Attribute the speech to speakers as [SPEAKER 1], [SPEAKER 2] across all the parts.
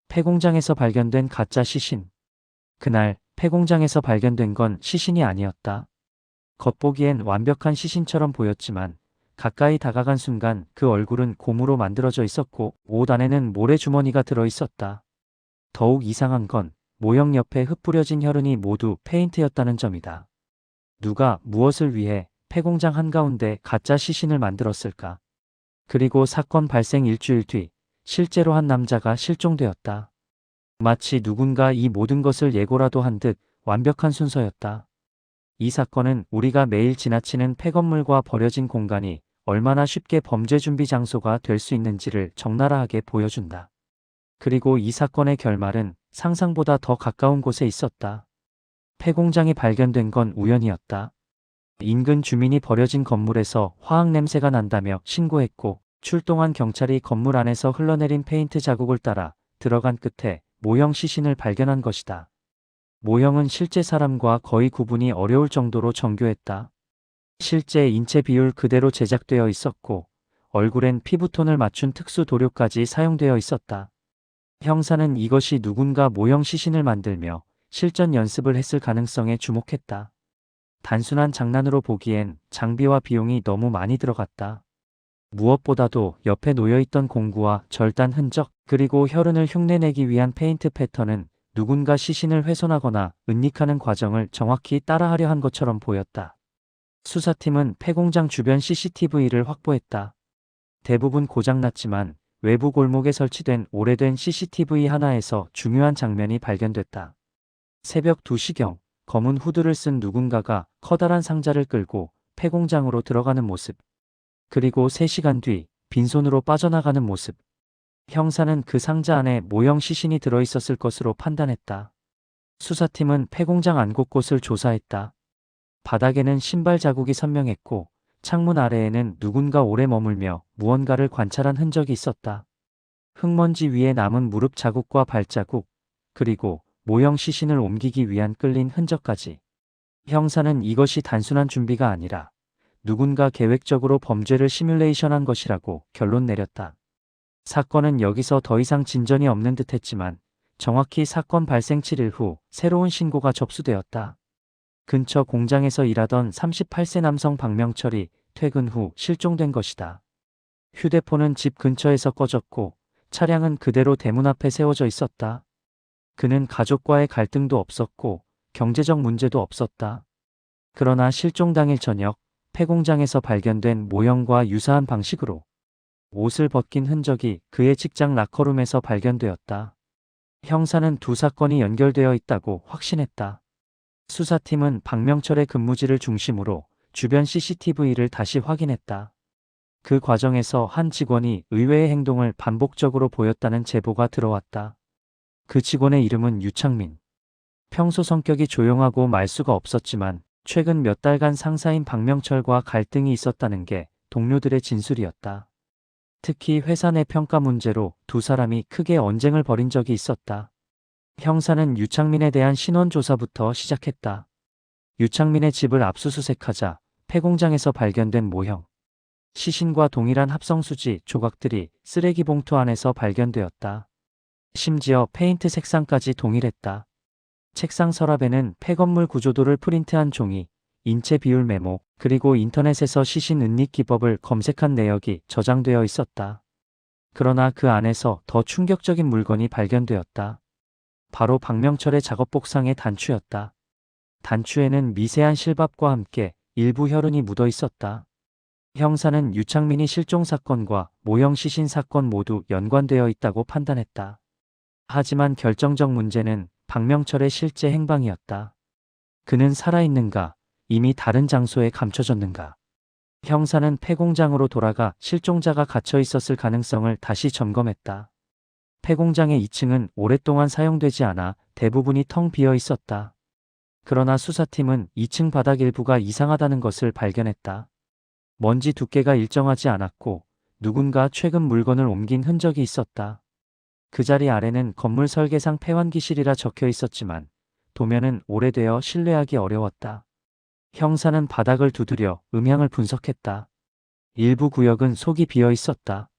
[SPEAKER 1] 폐공장에서 발견된 가짜 시신. 그날 폐공장에서 발견된 건 시신이 아니었다. 겉보기엔 완벽한 시신처럼 보였지만 가까이 다가간 순간 그 얼굴은 곰으로 만들어져 있었고 옷 안에는 모래주머니가 들어 있었다. 더욱 이상한 건 모형 옆에 흩뿌려진 혈흔이 모두 페인트였다는 점이다. 누가 무엇을 위해 폐공장 한가운데 가짜 시신을 만들었을까? 그리고 사건 발생 일주일 뒤 실제로 한 남자가 실종되었다. 마치 누군가 이 모든 것을 예고라도 한 듯 완벽한 순서였다. 이 사건은 우리가 매일 지나치는 폐건물과 버려진 공간이 얼마나 쉽게 범죄 준비 장소가 될 수 있는지를 적나라하게 보여준다. 그리고 이 사건의 결말은 상상보다 더 가까운 곳에 있었다. 폐공장이 발견된 건 우연이었다. 인근 주민이 버려진 건물에서 화학 냄새가 난다며 신고했고 출동한 경찰이 건물 안에서 흘러내린 페인트 자국을 따라 들어간 끝에 모형 시신을 발견한 것이다. 모형은 실제 사람과 거의 구분이 어려울 정도로 정교했다. 실제 인체 비율 그대로 제작되어 있었고 얼굴엔 피부톤을 맞춘 특수 도료까지 사용되어 있었다. 형사는 이것이 누군가 모형 시신을 만들며 실전 연습을 했을 가능성에 주목했다. 단순한 장난으로 보기엔 장비와 비용이 너무 많이 들어갔다. 무엇보다도 옆에 놓여있던 공구와 절단 흔적 그리고 혈흔을 흉내내기 위한 페인트 패턴은 누군가 시신을 훼손하거나 은닉하는 과정을 정확히 따라하려 한 것처럼 보였다. 수사팀은 폐공장 주변 CCTV를 확보했다. 대부분 고장났지만 외부 골목에 설치된 오래된 CCTV 하나에서 중요한 장면이 발견됐다. 새벽 2시경 검은 후드를 쓴 누군가가 커다란 상자를 끌고 폐공장으로 들어가는 모습. 그리고 3시간 뒤 빈손으로 빠져나가는 모습. 형사는 그 상자 안에 모형 시신이 들어있었을 것으로 판단했다. 수사팀은 폐공장 안 곳곳을 조사했다. 바닥에는 신발 자국이 선명했고 창문 아래에는 누군가 오래 머물며 무언가를 관찰한 흔적이 있었다. 흙먼지 위에 남은 무릎 자국과 발자국, 그리고 모형 시신을 옮기기 위한 끌린 흔적까지. 형사는 이것이 단순한 준비가 아니라 누군가 계획적으로 범죄를 시뮬레이션한 것이라고 결론 내렸다. 사건은 여기서 더 이상 진전이 없는 듯했지만 정확히 사건 발생 7일 후 새로운 신고가 접수되었다. 근처 공장에서 일하던 38세 남성 박명철이 퇴근 후 실종된 것이다. 휴대폰은 집 근처에서 꺼졌고 차량은 그대로 대문 앞에 세워져 있었다. 그는 가족과의 갈등도 없었고 경제적 문제도 없었다. 그러나 실종 당일 저녁 폐공장에서 발견된 모형과 유사한 방식으로 옷을 벗긴 흔적이 그의 직장 라커룸에서 발견되었다. 형사는 두 사건이 연결되어 있다고 확신했다. 수사팀은 박명철의 근무지를 중심으로 주변 CCTV를 다시 확인했다. 그 과정에서 한 직원이 의외의 행동을 반복적으로 보였다는 제보가 들어왔다. 그 직원의 이름은 유창민. 평소 성격이 조용하고 말수가 없었지만 최근 몇 달간 상사인 박명철과 갈등이 있었다는 게 동료들의 진술이었다. 특히 회사 내 평가 문제로 두 사람이 크게 언쟁을 벌인 적이 있었다. 형사는 유창민에 대한 신원 조사부터 시작했다. 유창민의 집을 압수수색하자 폐공장에서 발견된 모형 시신과 동일한 합성수지 조각들이 쓰레기 봉투 안에서 발견되었다. 심지어 페인트 색상까지 동일했다. 책상 서랍에는 폐건물 구조도를 프린트한 종이, 인체 비율 메모, 그리고 인터넷에서 시신 은닉 기법을 검색한 내역이 저장되어 있었다. 그러나 그 안에서 더 충격적인 물건이 발견되었다. 바로 박명철의 작업복상의 단추였다. 단추에는 미세한 실밥과 함께 일부 혈흔이 묻어 있었다. 형사는 유창민이 실종 사건과 모형 시신 사건 모두 연관되어 있다고 판단했다. 하지만 결정적 문제는 박명철의 실제 행방이었다. 그는 살아있는가, 이미 다른 장소에 감춰졌는가. 형사는 폐공장으로 돌아가 실종자가 갇혀 있었을 가능성을 다시 점검했다. 폐공장의 2층은 오랫동안 사용되지 않아 대부분이 텅 비어 있었다. 그러나 수사팀은 2층 바닥 일부가 이상하다는 것을 발견했다. 먼지 두께가 일정하지 않았고 누군가 최근 물건을 옮긴 흔적이 있었다. 그 자리 아래는 건물 설계상 폐환기실이라 적혀 있었지만 도면은 오래되어 신뢰하기 어려웠다. 형사는 바닥을 두드려 음향을 분석했다. 일부 구역은 속이 비어 있었다.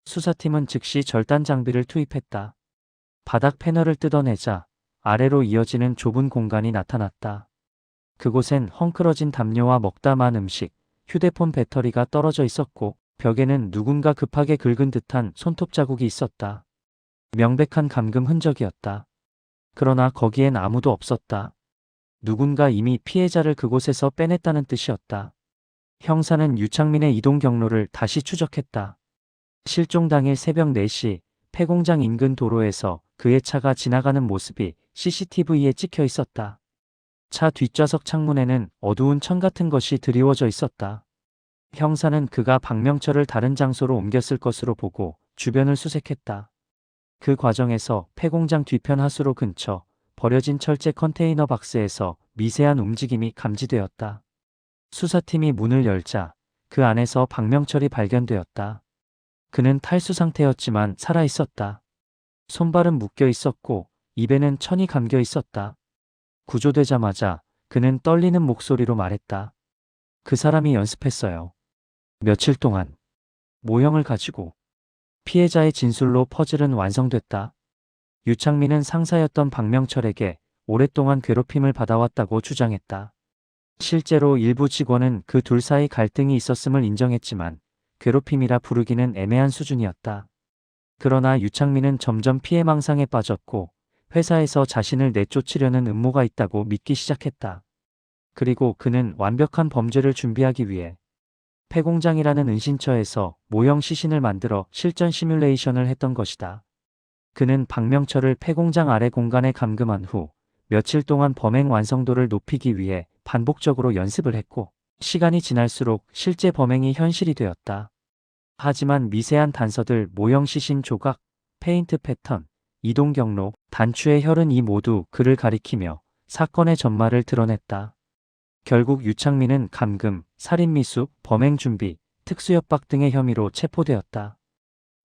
[SPEAKER 1] 수사팀은 즉시 절단 장비를 투입했다. 바닥 패널을 뜯어내자 아래로 이어지는 좁은 공간이 나타났다. 그곳엔 헝클어진 담요와 먹다 만 음식, 휴대폰 배터리가 떨어져 있었고 벽에는 누군가 급하게 긁은 듯한 손톱 자국이 있었다. 명백한 감금 흔적이었다. 그러나 거기엔 아무도 없었다. 누군가 이미 피해자를 그곳에서 빼냈다는 뜻이었다. 형사는 유창민의 이동 경로를 다시 추적했다. 실종 당일 새벽 4시 폐공장 인근 도로에서 그의 차가 지나가는 모습이 CCTV에 찍혀 있었다. 차 뒷좌석 창문에는 어두운 천 같은 것이 드리워져 있었다. 형사는 그가 박명철을 다른 장소로 옮겼을 것으로 보고 주변을 수색했다. 그 과정에서 폐공장 뒤편 하수로 근처 버려진 철제 컨테이너 박스에서 미세한 움직임이 감지되었다. 수사팀이 문을 열자 그 안에서 박명철이 발견되었다. 그는 탈수 상태였지만 살아 있었다. 손발은 묶여 있었고 입에는 천이 감겨 있었다. 구조되자마자 그는 떨리는 목소리로 말했다. 그 사람이 연습했어요. 며칠 동안. 모형을 가지고. 피해자의 진술로 퍼즐은 완성됐다. 유창민은 상사였던 박명철에게 오랫동안 괴롭힘을 받아왔다고 주장했다. 실제로 일부 직원은 그 둘 사이 갈등이 있었음을 인정했지만 괴롭힘이라 부르기는 애매한 수준이었다. 그러나 유창민은 점점 피해망상에 빠졌고 회사에서 자신을 내쫓으려는 음모가 있다고 믿기 시작했다. 그리고 그는 완벽한 범죄를 준비하기 위해 폐공장이라는 은신처에서 모형 시신을 만들어 실전 시뮬레이션을 했던 것이다. 그는 박명철을 폐공장 아래 공간에 감금한 후 며칠 동안 범행 완성도를 높이기 위해 반복적으로 연습을 했고 시간이 지날수록 실제 범행이 현실이 되었다. 하지만 미세한 단서들, 모형 시신 조각, 페인트 패턴, 이동 경로, 단추의 혈흔 이 모두 그를 가리키며 사건의 전말을 드러냈다. 결국 유창민은 감금, 살인미수, 범행준비, 특수협박 등의 혐의로 체포되었다.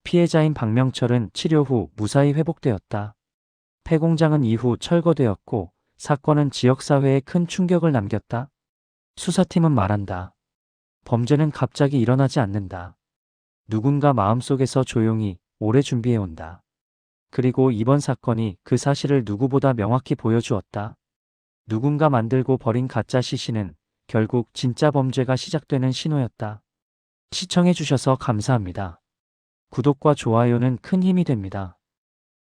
[SPEAKER 1] 피해자인 박명철은 치료 후 무사히 회복되었다. 폐공장은 이후 철거되었고 사건은 지역사회에 큰 충격을 남겼다. 수사팀은 말한다. 범죄는 갑자기 일어나지 않는다. 누군가 마음속에서 조용히 오래 준비해온다. 그리고 이번 사건이 그 사실을 누구보다 명확히 보여주었다. 누군가 만들고 버린 가짜 시신은 결국 진짜 범죄가 시작되는 신호였다. 시청해주셔서 감사합니다. 구독과 좋아요는 큰 힘이 됩니다.